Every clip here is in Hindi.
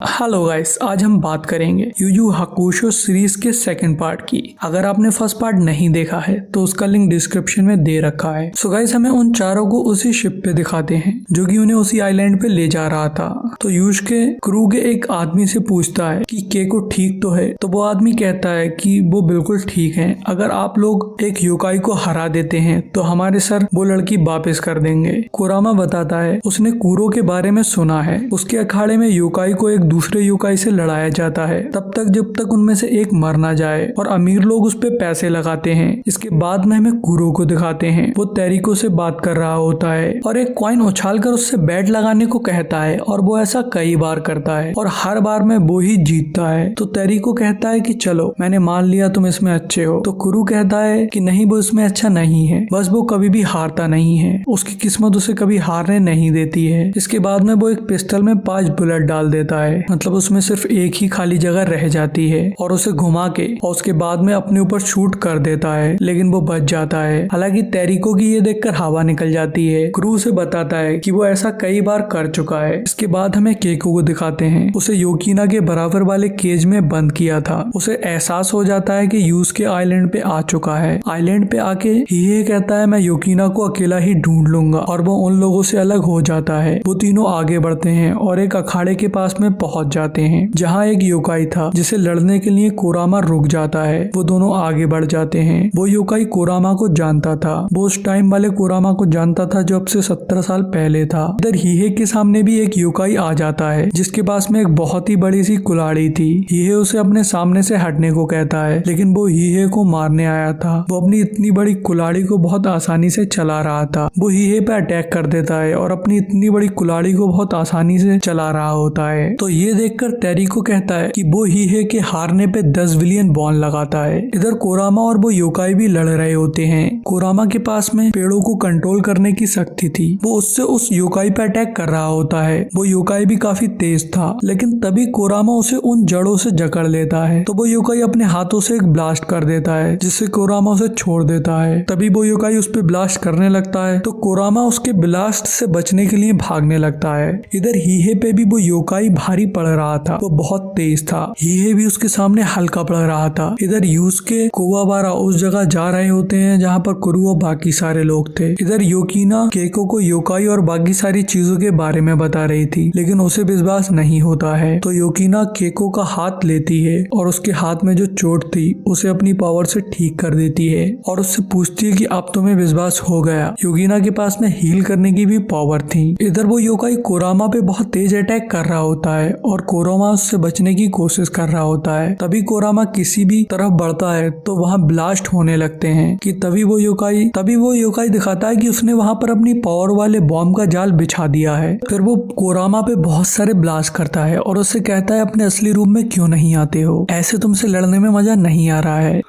हेलो गाइस, आज हम बात करेंगे yu yu hakusho सीरीज के सेकंड पार्ट की। अगर आपने फर्स्ट पार्ट नहीं देखा है तो उसका लिंक डिस्क्रिप्शन में दे रखा है। सो गाइस, हमें उन चारों को उसी शिप पे दिखाते हैं जो कि उन्हें उसी आइलैंड पे ले जा रहा था। तो यूश के क्रू के एक आदमी से पूछता है कि केको ठीक तो है। तो वो आदमी कहता है कि वो बिल्कुल ठीक है, अगर आप लोग एक योकाई को हरा देते हैं तो हमारे सर वो लड़की वापस कर देंगे। कुरामा बताता है उसने कुरो के बारे में सुना है, उसके अखाड़े में योकाई को एक दूसरे योकाई से लड़ाया जाता है तब तक जब तक उनमें से एक मर ना जाए, और अमीर लोग उस पे पैसे लगाते हैं। इसके बाद में हमें कुरो को दिखाते हैं, वो तेरिको से बात कर रहा होता है और एक कॉइन उछालकर उससे बैट लगाने को कहता है, और वो ऐसा कई बार करता है और हर बार में वो ही जीतता है। तो तेरिको कहता है कि चलो मैंने मान लिया तुम इसमें अच्छे हो। तो कुरो कहता है कि नहीं, वो इसमें अच्छा नहीं है, बस वो कभी भी हारता नहीं है, उसकी किस्मत उसे कभी हारने नहीं देती है। इसके बाद में वो एक पिस्टल में 5 बुलेट डाल देता है, मतलब उसमें सिर्फ एक ही खाली जगह रह जाती है, और उसे घुमा के और उसके बाद में अपने ऊपर शूट कर देता है, लेकिन वो बच जाता है। हालांकि तेरिको की ये देखकर हवा निकल जाती है। क्रू से बताता है कि वो ऐसा कई बार कर चुका है। इसके बाद हमें केको को दिखाते हैं, उसे योकीना के बराबर वाले केज में बंद किया था। उसे एहसास हो जाता है कि यूज के आइलैंड पे आ चुका है। आइलैंड पे आके ये कहता है मैं योकीना को अकेला ही ढूंढ लूंगा, और वो उन लोगों से अलग हो जाता है। वो तीनों आगे बढ़ते हैं और एक अखाड़े के पास में पहुंच जाते हैं जहां एक योकाई था जिसे लड़ने के लिए कोरामा रुक जाता है। वो दोनों आगे बढ़ जाते हैं। वो योकाई कोरामा को जानता था, वो उस टाइम वाले कोरामा को जानता था जो अब से 17 साल पहले था। इधर हीहे के सामने भी एक योकाई आ जाता है जिसके पास में एक बहुत ही बड़ी सी कुल्हाड़ी थी। हीहे उसे अपने सामने से हटने को कहता है, लेकिन वो हीहे को मारने आया था। वो अपनी इतनी बड़ी कुल्हाड़ी को बहुत आसानी से चला रहा था। वो हीहे पे अटैक कर देता है और अपनी इतनी बड़ी कुल्हाड़ी को बहुत आसानी से चला रहा होता है। तो ये देखकर तेरिको कहता है कि वो हीहे के हारने पे 10 बिलियन बॉन्ड लगाता है। इधर कोरामा और वो योकाई भी लड़ रहे होते हैं। कोरामा के पास में पेड़ों को कंट्रोल करने की शक्ति थी, वो उससे उस योकाई पे अटैक कर रहा होता है। वो योकाई भी काफी तेज था, लेकिन तभी कोरामा उसे उन जड़ों से जकड़ लेता है। तो वो योकाई अपने हाथों से एक ब्लास्ट कर देता है जिससे कोरामा उसे छोड़ देता है। तभी वो योकाई उस पे ब्लास्ट करने लगता है, तो कोरामा उसके ब्लास्ट से बचने के लिए भागने लगता है। इधर हीहे पे भी वो योकाई भारी पड़ रहा था, वो बहुत तेज था। हीहे भी उसके सामने हल्का पड़ रहा था। इधर यूसुके कोवाबारा उस जगह जा रहे होते हैं जहाँ पर कुरु और बाकी सारे लोग थे। इधर योकीना केको को योकाई और बाकी सारी चीजों के बारे में बता रही थी, लेकिन उसे विश्वास नहीं होता है। तो योकीना केको का हाथ लेती है और उसके हाथ में जो चोट थी उसे अपनी पावर से ठीक कर देती है, और उससे पूछती है कि अब तुम्हें विश्वास हो गया। योकीना के पास में हील करने की भी पावर थी। इधर वो योकाई कोरामा पे बहुत तेज अटैक कर रहा होता है और कोरामा उससे बचने की कोशिश कर रहा होता है। तभी कोरामा किसी भी तरफ बढ़ता है तो वहाँ ब्लास्ट होने लगते हैं कि तभी वो योकाई दिखाता है कि उसने वहाँ पर अपनी पावर वाले बॉम्ब का जाल बिछा दिया है। फिर वो कोरामा पे बहुत सारे ब्लास्ट करता है और उससे कहता है अपने असली रूप में क्यों नहीं आते हो, ऐसे तुमसे लड़ने में मजा नहीं आ रहा है।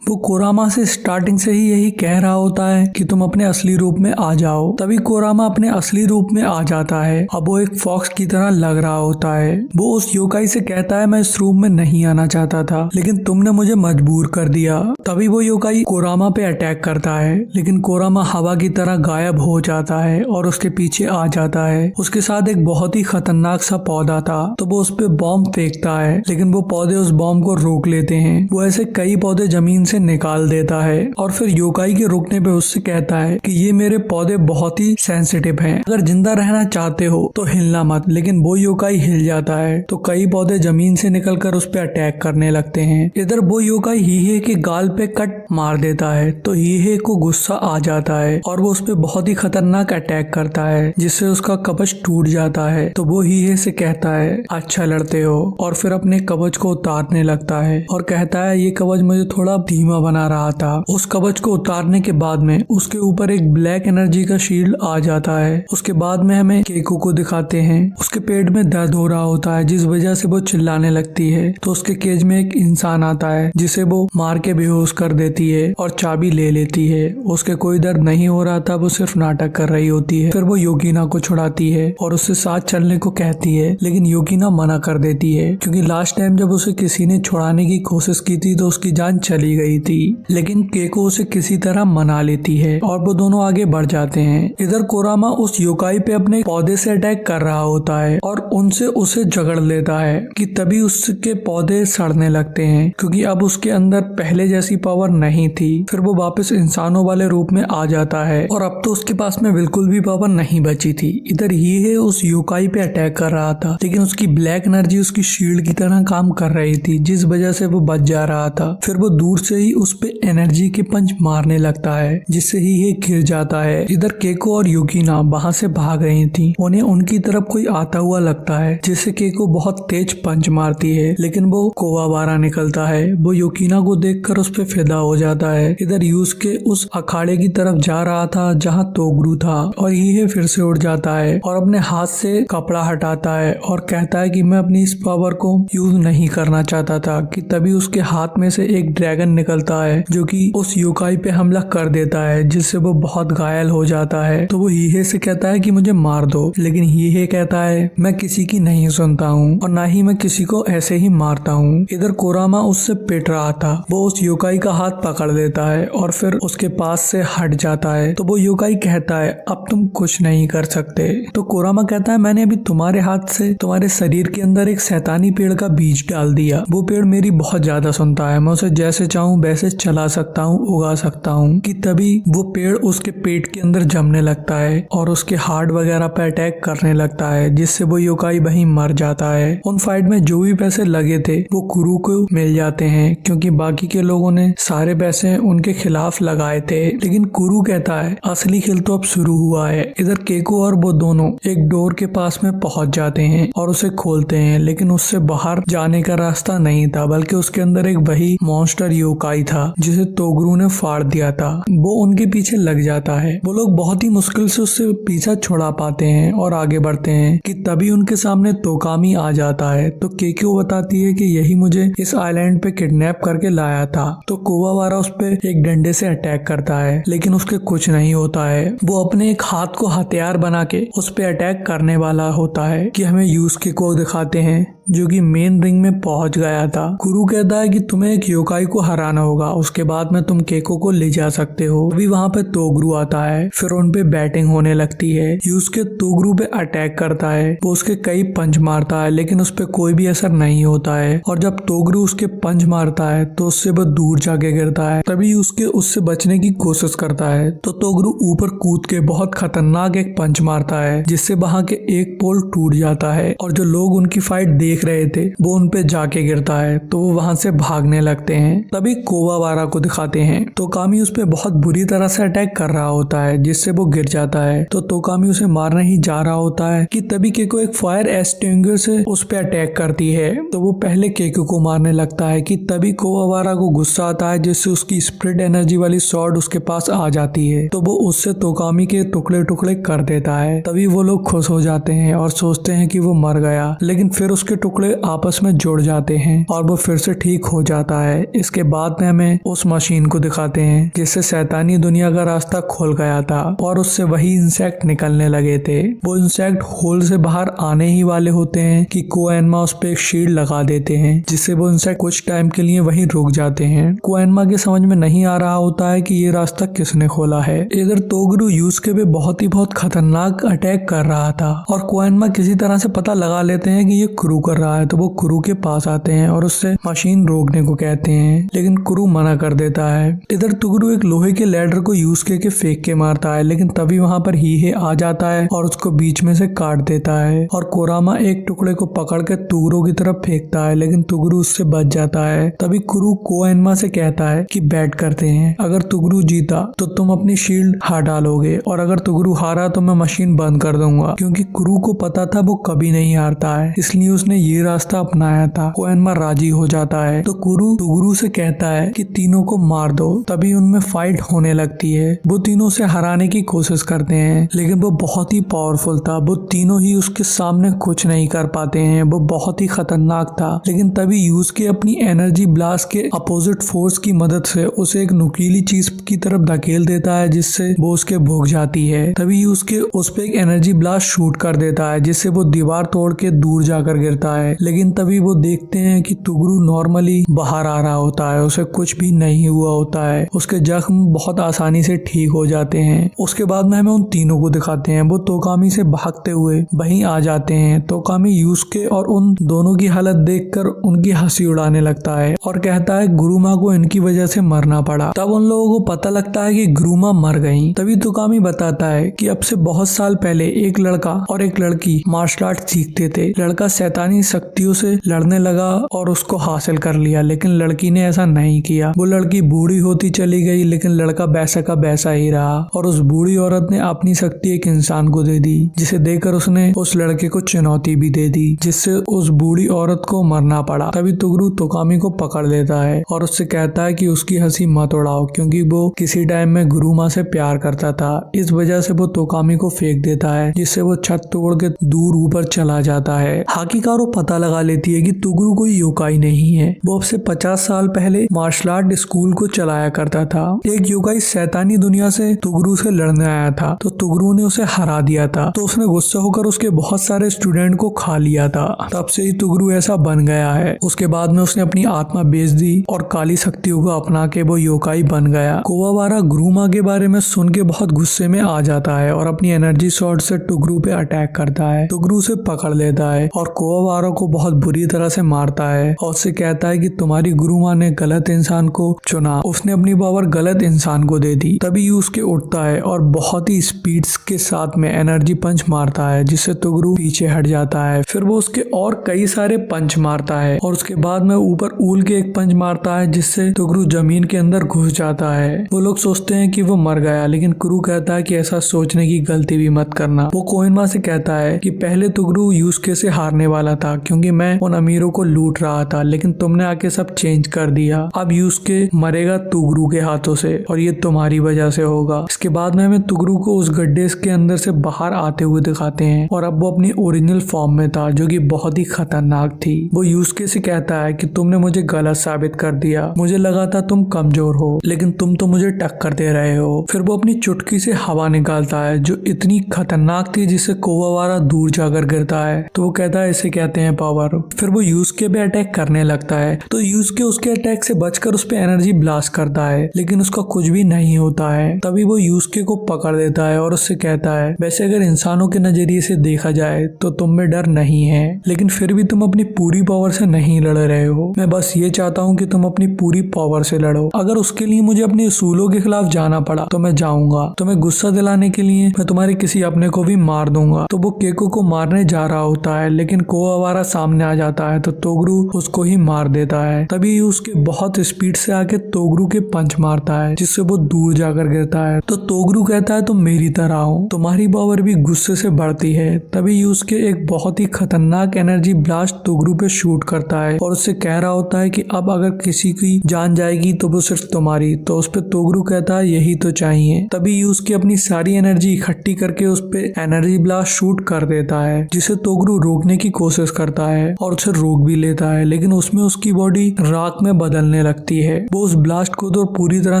वो कोरामा से स्टार्टिंग से ही यही कह रहा होता है कि तुम अपने असली रूप में आ जाओ। तभी कोरामा अपने असली रूप में आ जाता है। अब वो एक फॉक्स की तरह लग रहा होता है। वो उस योकाई से कहता है मैं इस रूप में नहीं आना चाहता था, लेकिन तुमने मुझे मजबूर कर दिया। तभी वो योकाई कोरामा पे अटैक करता है, लेकिन कोरामा हवा की तरह गायब हो जाता है और उसके पीछे आ जाता है। उसके साथ एक बहुत ही खतरनाक सा पौधा था, तो वो उस पे बॉम्ब फेंकता है, लेकिन वो पौधे उस बॉम्ब को रोक लेते हैं। वो ऐसे कई पौधे जमीन से निकाल देता है और फिर योकाई के रुकने पे उससे कहता है कि ये मेरे पौधे बहुत ही सेंसिटिव हैं, अगर जिंदा रहना चाहते हो तो हिलना मत। लेकिन वो योकाई हिल जाता है तो कई पौधे जमीन से निकलकर उस पे अटैक करने लगते हैं। इधर वो योकाई हीहे के गाल पे कट मार देता है, तो हीहे को गुस्सा आ जाता है और वो उस पे बहुत ही खतरनाक अटैक करता है जिससे उसका कवच टूट जाता है। तो वो हीहे से कहता है अच्छा लड़ते हो, और फिर अपने कवच को उतारने लगता है और कहता है ये कवच मुझे थोड़ा धीमा बना रहा था। उस कवच को उतारने के बाद में उसके ऊपर एक ब्लैक एनर्जी का शील्ड आ जाता है। उसके बाद में हमें केको को दिखाते हैं, उसके पेट में दर्द हो रहा होता है जिस वजह से वो चिल्लाने लगती है। तो उसके केज में एक इंसान आता है जिसे वो मार के बेहोश कर देती है और चाबी ले लेती है। उसके कोई दर्द नहीं हो रहा था, वो सिर्फ नाटक कर रही होती है। फिर वो योकीना को छुड़ाती है और उससे साथ चलने को कहती है, लेकिन योकीना मना कर देती है क्योंकि लास्ट टाइम जब उसे किसी ने छुड़ाने की कोशिश की थी तो उसकी जान चली गई गई थी, लेकिन केको उसे किसी तरह मना लेती है और वो दोनों आगे बढ़ जाते हैं। इधर कोरामा उस योकाई पे अपने पौधे से अटैक कर रहा होता है और उनसे उसे झगड़ लेता है कि तभी उसके पौधे सड़ने लगते हैं, क्योंकि अब उसके अंदर पहले जैसी पावर नहीं थी। फिर वो वापस इंसानों वाले रूप में आ जाता है और अब तो उसके पास में बिल्कुल भी पावर नहीं बची थी। इधर ये उस योकाई पे अटैक कर रहा था, लेकिन उसकी ब्लैक एनर्जी उसकी शील्ड की तरह काम कर रही थी, जिस वजह से वो बच जा रहा था। फिर वो दूर से ही उस पे एनर्जी के पंच मारने लगता है, जिससे ही ये गिर जाता है। इधर केको और युकिना वहाँ से भाग रही थी। उन्हें उनकी तरफ कोई आता हुआ लगता है, जिससे केको बहुत तेज पंच मारती है, लेकिन वो कोवाबारा निकलता है। वो युकिना को देखकर उस पे फिदा हो जाता है। इधर यूसुके उस अखाड़े की तरफ जा रहा था जहाँ तोगरू था, और ये फिर से उड़ जाता है और अपने हाथ से कपड़ा हटाता है और कहता है कि मैं अपनी इस पावर को यूज नहीं करना चाहता था। कि तभी उसके हाथ में से एक ड्रैगन निकलता है जो कि उस योकाई पे हमला कर देता है, जिससे वो बहुत घायल हो जाता है। तो वो हीहे से कहता है कि मुझे मार दो, लेकिन हीहे कहता है मैं किसी की नहीं सुनता हूँ और ना ही मैं किसी को ऐसे ही मारता हूँ। इधर कोरामा उससे पिट रहा था। वो उस योकाई का हाथ पकड़ लेता है और फिर उसके पास से हट जाता है। तो वो योकाई कहता है अब तुम कुछ नहीं कर सकते। तो कोरामा कहता है मैंने अभी तुम्हारे हाथ से तुम्हारे शरीर के अंदर एक शैतानी पेड़ का बीज डाल दिया। वो पेड़ मेरी बहुत ज्यादा सुनता है, मैं उसे जैसे चाहूँ वैसे चला सकता हूँ, उगा सकता हूँ। कि तभी वो पेड़ उसके पेट के अंदर जमने लगता है और उसके हार्ट वगैरह पे अटैक करने लगता है, जिससे वो योकाई वहीं मर जाता है। उन फाइट में जो भी पैसे लगे थे वो कुरु को मिल जाते हैं, क्योंकि बाकी के लोगों ने सारे पैसे उनके खिलाफ लगाए थे। लेकिन कुरु कहता है असली खेल तो अब शुरू हुआ है। इधर केको और वो दोनों एक डोर के पास में पहुंच जाते हैं और उसे खोलते हैं, लेकिन उससे बाहर जाने का रास्ता नहीं था, बल्कि उसके अंदर एक वही मॉन्स्टर योकाई था जिसे तोगरू ने फाड़ दिया था। वो उनके पीछे लग जाता है। वो लोग बहुत ही मुश्किल से उससे पीछा छुड़ा पाते हैं और आगे बढ़ते हैं कि तभी उनके सामने तोकामी आ जाता है। तो केको बताती है कि यही मुझे इस आइलैंड पे किडनैप करके लाया था। तो कोवाबारा उस पे एक डंडे से अटैक करता है, लेकिन उसके कुछ नहीं होता है। वो अपने एक हाथ को हथियार बना के उस पे अटैक करने वाला होता है कि हमें यूसुके को दिखाते हैं, जो कि मेन रिंग में पहुंच गया था। कुरु कहता है कि तुम्हें एक योकाई को हराना होगा, उसके बाद में तुम केको को ले जा सकते हो। अभी वहाँ पे तोगरू आता है, फिर उन पे बैटिंग होने लगती है। यूसुके तोगरू पे अटैक करता है। वो उसके कई पंच मारता है, लेकिन उस पे कोई भी असर नहीं होता है। और जब तोगरू उसके पंच मारता है तो उससे वो दूर जाके गिरता है। तभी यूसुके उससे बचने की कोशिश करता है, तो तोगरू ऊपर कूद के बहुत खतरनाक एक पंच मारता है, जिससे वहाँ के एक पोल टूट जाता है और जो लोग उनकी फाइट देख रहे थे वो उन पे जाके गिरता है। तो वो वहां से भागने लगते हैं। तभी कोवाबारा को दिखाते हैं। तोकामी उस पे बहुत बुरी तरह से अटैक कर रहा होता है, जिससे वो गिर जाता है। तो तोकामी उसे मारने ही जा रहा होता है कि तभी केको एक फायर एक्सटिंग्विशर से उस पे अटैक करती है। तो वो पहले केको को मारने लगता है कि तभी कोवाबारा को गुस्सा आता है, जिससे उसकी स्प्रिट एनर्जी वाली स्वॉर्ड उसके पास आ जाती है। तो वो उससे तोकामी के टुकड़े टुकड़े कर देता है। तभी वो लोग खुश हो जाते हैं और सोचते हैं कि वो मर गया, लेकिन फिर उसके टुकड़े आपस में जुड़ जाते हैं और वो फिर से ठीक हो जाता है। इसके बाद में हमें उस मशीन को दिखाते हैं जिससे शैतानी दुनिया का रास्ता खुल गया था और उससे वही इंसेक्ट निकलने लगे थे। वो इंसेक्ट होल से बाहर आने ही वाले होते हैं कि कोएनमा उस पे एक शील्ड लगा देते हैं, जिससे वो इंसेक्ट कुछ टाइम के लिए वहीं रुक जाते हैं। कोएनमा के समझ में नहीं आ रहा होता है कि ये रास्ता किसने खोला है। इधर तोगरू यूसुके पे बहुत खतरनाक अटैक कर रहा था और कोएनमा किसी तरह से पता लगा लेते हैं कि ये कुरु कर रहा है। तो वो कुरु के पास आते हैं और उससे मशीन रोकने को कहते हैं, लेकिन कुरु मना कर देता है। इधर तुगरू एक लोहे के लैडर को यूसुके के फेंक के मारता है, लेकिन तभी वहाँ पर हीहे आ जाता है और उसको बीच में से काट देता है। और कोरामा एक टुकड़े को पकड़ के तुगरू की तरफ फेंकता है, लेकिन तुगरू उससे बच जाता है। तभी कुरु कोएनमा से कहता है कि बैट करते हैं, अगर तुगरू जीता तो तुम अपनी शील्ड हार डालोगे और अगर तुगरू हारा तो मैं मशीन बंद कर दूंगा। क्योंकि कुरु को पता था वो कभी नहीं हारता है, इसलिए उसने ये रास्ता अपनाया था। कोएनमा राजी हो जाता है। तो कुरु तुगरू से कहता है कि तीनों को मार दो। तभी उनमें फाइट होने लगती है। वो तीनों से हराने की कोशिश करते हैं, लेकिन वो बहुत ही पावरफुल था। वो तीनों ही उसके सामने कुछ नहीं कर पाते हैं। वो बहुत ही खतरनाक था। लेकिन तभी यूसुके अपनी एनर्जी ब्लास्ट के अपोजिट फोर्स की मदद से उसे एक नुकीली चीज की तरफ धकेल देता है, जिससे वो उसके भोग जाती है। तभी यूसुके उस पे एक एनर्जी ब्लास्ट शूट कर देता है, जिससे वो दीवार तोड़ के दूर जाकर गिरता है। लेकिन तभी वो देखते हैं कि तुगरू नॉर्मली बाहर आ रहा होता है उसे कुछ भी नहीं हुआ होता है। उसके जख्म बहुत आसानी से ठीक हो जाते हैं। उसके बाद में हमें उन तीनों को दिखाते हैं। वो तोकामी से भागते हुए वहीं आ जाते हैं। तोकामी यूसुके और उन दोनों की हालत देखकर उनकी हंसी उड़ाने लगता है और कहता है गुरुमा को इनकी वजह से मरना पड़ा। तब उन लोगों को पता लगता है कि गुरुमा मर गई। तभी तोकामी बताता है कि अब से बहुत साल पहले एक लड़का और एक लड़की मार्शल आर्ट सीखते थे। लड़का शैतानी शक्तियों से लड़ने लगा और उसको हासिल कर लिया, लेकिन लड़की ने ऐसा नहीं किया। वो लड़की बूढ़ी होती चली गई, लेकिन लड़का वैसा का वैसा ही रहा और उस बूढ़ी औरत ने अपनी शक्ति एक इंसान को दे दी, जिसे देखकर उसने उस लड़के को चुनौती भी दे दी, जिससे उस बूढ़ी औरत को मरना पड़ा। तभी तुगरू तोकामी को पकड़ लेता है और उससे कहता है कि उसकी हंसी मत उड़ाओ, क्योंकि वो किसी टाइम में गुरुमा से प्यार करता था। इस वजह से वो तोकामी को फेंक देता है, जिससे वो छत तोड़ के दूर ऊपर चला जाता है। हाकिकारो पता लगा लेती है कि तुगरू कोई योकाई नहीं है। वो अब से 50 साल पहले मार्शल आर्ट स्कूल को चलाया करता था। एक योकाई शैतानी दुनिया से तुगरू से लड़ने आया था, तो तुगरू ने उसे हरा दिया था। तो उसने गुस्सा होकर उसके बहुत सारे स्टूडेंट को खा लिया था। तब से ही तुगरू ऐसा बन गया है। उसके बाद में उसने अपनी आत्मा बेच दी और काली शक्तियों को अपना के वो योकाई बन गया। कोवाबारा गुरुमा के बारे में सुन के बहुत गुस्से में आ जाता है और अपनी एनर्जी शॉट से तुगरू पे अटैक करता है। तुगरू से पकड़ लेता है और कोवाबारा को बहुत बुरी तरह से मारता है और उससे कहता है कि तुम्हारी गुरुमा ने गलत इंसान को चुना, उसने अपनी पावर गलत इंसान को दे दी। तभी यूसुके उठता है और बहुत ही स्पीड के साथ में एनर्जी पंच मारता है, जिससे तुगरू पीछे हट जाता है। फिर वो उसके और कई सारे पंच मारता है और उसके बाद में ऊपर ऊल के एक पंच मारता है, जिससे तुगरू जमीन के अंदर घुस जाता है। वो लोग सोचते हैं कि वो मर गया, लेकिन कुरु कहता है कि ऐसा सोचने की गलती भी मत करना। वो कोहिमा से कहता है कि पहले तुगरू यूसुके से हारने वाला था, क्योंकि मैं उन अमीरों को लूट रहा था, लेकिन तुमने आके सब चेंज कर दिया। अब यूसुके मरेगा तुगरू के हाथों से और ये तुम्हारी वजह से होगा। इसके बाद में हमें तुगरू को उस गड्ढे के अंदर से बाहर आते हुए दिखाते हैं और अब वो अपनी ओरिजिनल फॉर्म में था, जो कि बहुत ही खतरनाक थी। वो यूसुके से कहता है कि तुमने मुझे गलत साबित कर दिया। मुझे लगा था तुम कमजोर हो, लेकिन तुम तो मुझे टक्कर दे रहे हो। फिर वो अपनी चुटकी से हवा निकालता है, जो इतनी खतरनाक थी जिससे कोवाबारा दूर जाकर गिरता है। तो वो कहता है इसे कहते हैं पावर। फिर वो यूसुके पे अटैक करने लगता है, तो यूसुके उसके अटैक से बचकर उस पे एनर्जी ब्लास्ट करता है, लेकिन उसका कुछ भी नहीं होता है। तभी वो यूसुके को पकड़ लेता है और उससे कहता है वैसे अगर इंसानों के नजरिए से देखा जाए तो तुम में डर नहीं है, लेकिन फिर भी तुम अपनी पूरी पावर से नहीं लड़ रहे हो। मैं बस ये चाहता हूँ कि तुम अपनी पूरी पावर से लड़ो। अगर उसके लिए मुझे अपने उसूलों के खिलाफ जाना पड़ा तो मैं जाऊंगा। तुम्हें गुस्सा दिलाने के लिए मैं तुम्हारे किसी अपने को भी मार दूंगा। तो वो केको को मारने जा रहा होता है, लेकिन कोवाबारा सामने आ जाता है, तो तोगरू उसको ही मार देता है। तभी उसके बहुत स्पीड से आके तोगरू के पंच मारता है, जिससे वो दूर जाकर गिरता है। तो तोगरू कहता है तुम मेरी तरह हो, तुम्हारी पावर भी गुस्से से बढ़ती है। तभी यूसुके एक बहुत ही खतरनाक एनर्जी ब्लास्ट तोगरू पे शूट करता है और उससे कह रहा होता है कि अब अगर किसी की जान जाएगी तो वो सिर्फ तुम्हारी। तो उस पे तोगरू कहता है यही तो चाहिए। तभी यूसुके अपनी सारी एनर्जी इकट्ठी करके उस पे एनर्जी ब्लास्ट शूट कर देता है, जिसे तोगरू रोकने की कोशिश करता है और उसे रोक भी लेता है, लेकिन उसमें उसकी बॉडी राख में बदलने लगती है। वो उस ब्लास्ट को तो पूरी तरह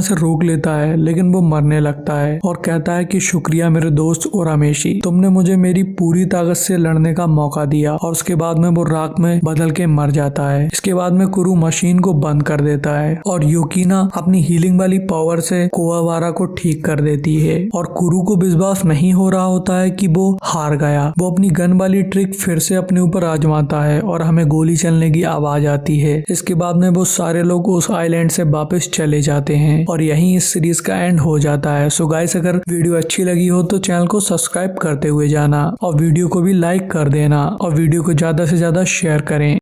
से रोक लेता है, लेकिन वो मरने लगता है और कहता है कि शुक्रिया मेरे दोस्त उरामेशी, तुमने मुझे मेरी पूरी ताकत से लड़ने का मौका दिया। और उसके बाद में वो राख में बदल के मर जाता है। इसके बाद में कुरु मशीन को बंद कर देता है और योकीना अपनी हीलिंग वाली पावर से कोवाबारा को ठीक कर देती है और कुरु को विश्वास नहीं हो रहा होता है कि वो हार गया। वो अपनी गन वाली ट्रिक फिर से अपने ऊपर आजमाता है और हमें गोली चलने की आवाज आती है। इसके बाद में वो सारे लोग उस आइलैंड से वापस चले जाते हैं और यहीं इस सीरीज का एंड हो जाता है। सो गाइस, अगर वीडियो अच्छी लगी हो तो चैनल को सब्सक्राइब करते हुए जाना और वीडियो को भी लाइक कर देना और वीडियो को ज्यादा से ज्यादा शेयर करें।